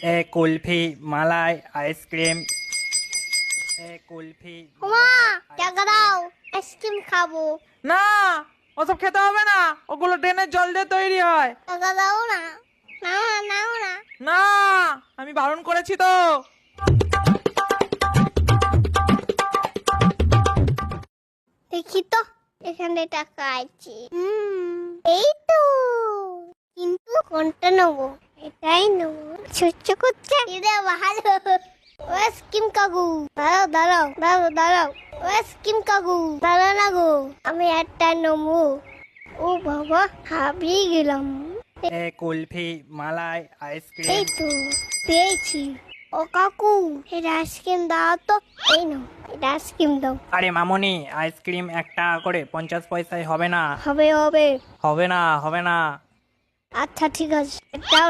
এ কুলফি মালাই ice cream. এ কুলফি মা টাকা দাও, আইসক্রিম খাবো। না, ওসব খেতে হবে না, ওগুলো ড্রেনের জল দিয়ে তৈরি হয়। টাকা দাও না, নাও না, নাও না। না, আমি বারণ করেছি তো। দেখি তো এখানে টাকা আছে। এই তো, কিন্তু কোনটা নেবো? এটাই নেবো। ছোট্ট করছে এটা ভালো। ও স্কিম কাকু, দাঁড়াও দাঁড়াও দাঁড়াও দাঁড়াও। ও স্কিম কাকু, দাঁড়াও না গো, আমি একটা নেবো। ও বাবা, হারিয়ে গেলাম। এ কুলফি মালাই এই আইসক্রিম। তো পেয়েছি। ও কাকু, এটা আইসক্রিম দাও তো। এই নাও, এটা আইসক্রিম দাও। আরে মামনি, আইসক্রিম 1 টাকা করে, 50 পয়সায় হবে না। হবে হবে। হবে না, হবে না। আচ্ছা ঠিক আছে, এটা